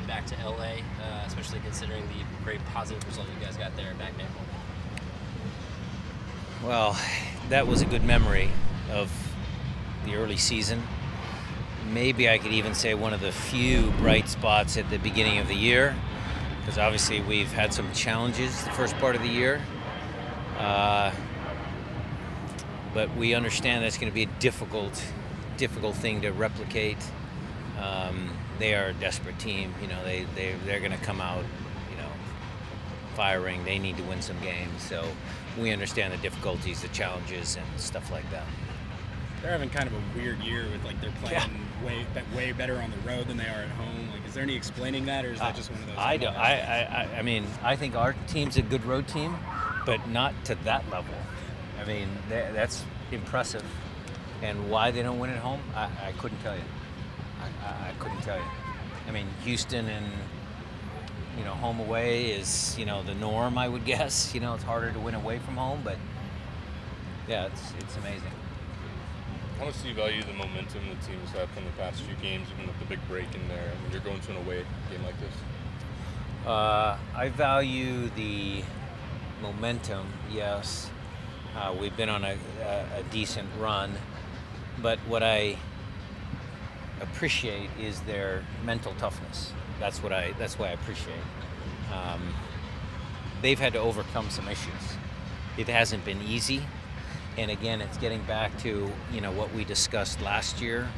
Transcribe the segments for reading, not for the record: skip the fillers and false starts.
heading back to LA, especially considering the very positive result you guys got there back in April? Well, that was a good memory of the early season. Maybe I could even say one of the few bright spots at the beginning of the year, because obviously we've had some challenges the first part of the year. But we understand that's going to be a difficult thing to replicate. They are a desperate team. You know, they're going to come out, you know, firing. They need to win some games. So we understand the difficulties, the challenges, and stuff like that. They're having kind of a weird year with, like, they're playing way better on the road than they are at home. Like, is there any explaining that, or is that just one of those? I don't. I mean, I think our team's a good road team, but not to that level. I mean, that's impressive. And why they don't win at home, I couldn't tell you. I couldn't tell you. I mean, Houston and, you know, home away is, you know, the norm, I would guess. You know, it's harder to win away from home, but yeah, it's amazing. How much do you value the momentum the team's had from the past few games, even with the big break in there? When you're going to an away game like this? I value the momentum, yes. We've been on a decent run, but what I appreciate is their mental toughness. That's why I appreciate. They've had to overcome some issues. It hasn't been easy. And again, it's getting back to, you know, what we discussed last year,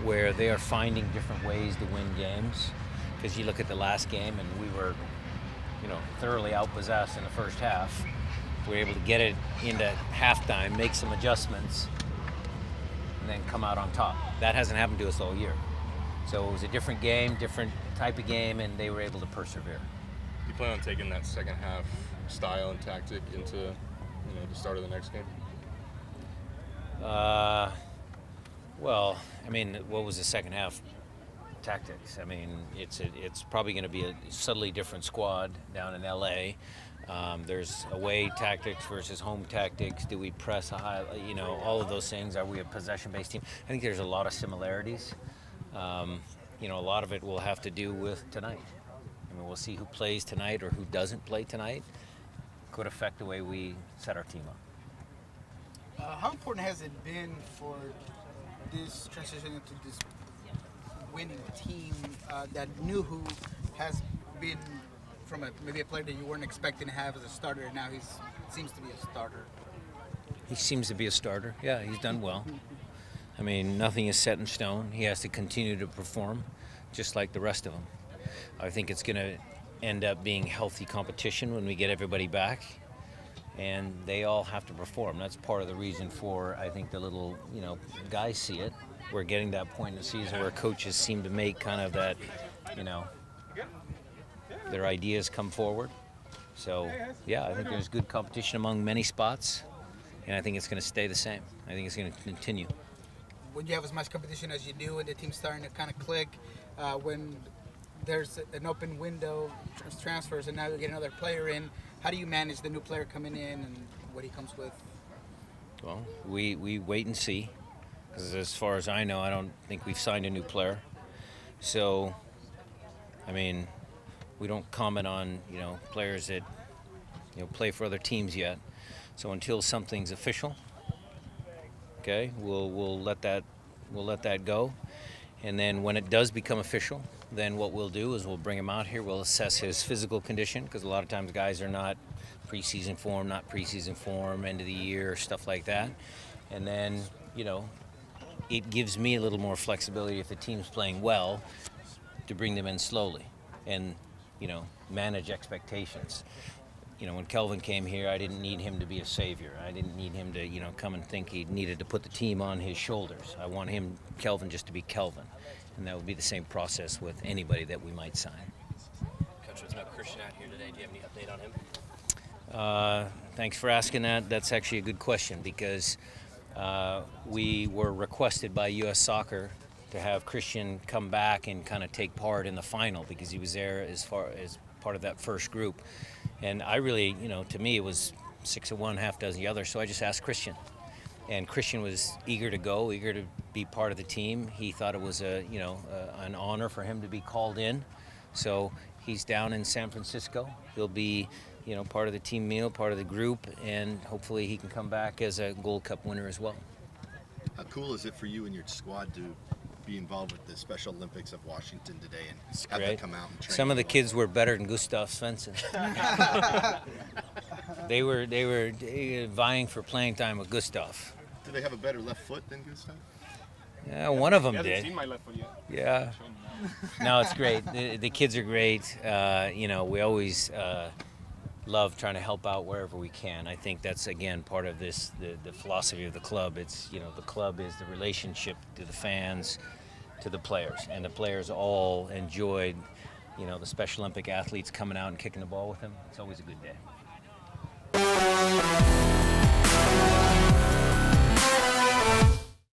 where they are finding different ways to win games. Because you look at the last game, and we were, you know, thoroughly outpossessed in the first half. We were able to get it into halftime, make some adjustments, and then come out on top. That hasn't happened to us all year. So it was a different game, different type of game, and they were able to persevere. Do you plan on taking that second half style and tactic into, you know, the start of the next game? Well, I mean, what was the second half tactics? I mean, it's probably going to be a subtly different squad down in LA. There's away tactics versus home tactics. Do we press a high, you know, all of those things? Are we a possession-based team? I think there's a lot of similarities. You know, a lot of it will have to do with tonight. I mean, we'll see who plays tonight or who doesn't play tonight. Could affect the way we set our team up. How important has it been for this transition into this winning team that knew who has been from maybe a player that you weren't expecting to have as a starter, and now he seems to be a starter? He seems to be a starter. Yeah, he's done well. I mean, nothing is set in stone. He has to continue to perform, just like the rest of them. I think it's going to end up being healthy competition when we get everybody back. And they all have to perform. That's part of the reason for, I think, the little, you know, guys see it. We're getting that point in the season where coaches seem to make kind of that, you know, their ideas come forward. So, yeah, I think there's good competition among many spots, and I think it's going to stay the same. I think it's going to continue. When you have as much competition as you do and the team's starting to kind of click, when there's an open window, transfers, and now you get another player in, how do you manage the new player coming in and what he comes with? Well, we wait and see, because as far as I know, I don't think we've signed a new player. So, I mean, we don't comment on, you know, players that, you know, play for other teams yet. So until something's official, okay, we'll let that go. And then when it does become official, then what we'll do is we'll bring him out here. We'll assess his physical condition, because a lot of times guys are not preseason form, end of the year, stuff like that. And then, you know, it gives me a little more flexibility if the team's playing well to bring them in slowly and, you know, manage expectations. You know, when Kelvin came here, I didn't need him to be a savior. I didn't need him to, you know, come and think he needed to put the team on his shoulders. I want Kelvin, just to be Kelvin. And that would be the same process with anybody that we might sign. Coach, there's no Cristian out here today. Do you have any update on him? Thanks for asking that. That's actually a good question, because we were requested by U.S. Soccer to have Cristian come back and kind of take part in the final, because he was there as part of that first group. And I really, you know, to me it was 6 of one, half dozen the other, so I just asked Cristian. And Cristian was eager to go, eager to be part of the team. He thought it was an honor for him to be called in. So he's down in San Francisco. He'll be, you know, part of the team meal, part of the group, and hopefully he can come back as a Gold Cup winner as well. How cool is it for you and your squad to be involved with the Special Olympics of Washington today and have Great. to come out and train? Some of the kids were better than Gustav Svensson. they were vying for playing time with Gustav. Do they have a better left foot than Gustav? Yeah, one of them He hasn't did. seen my left foot yet. Yeah. No, it's great. The kids are great. You know, we always love trying to help out wherever we can. I think that's, again, part of this, the philosophy of the club. It's, you know, the club is the relationship to the fans, to the players. And the players all enjoyed, you know, the Special Olympic athletes coming out and kicking the ball with them. It's always a good day.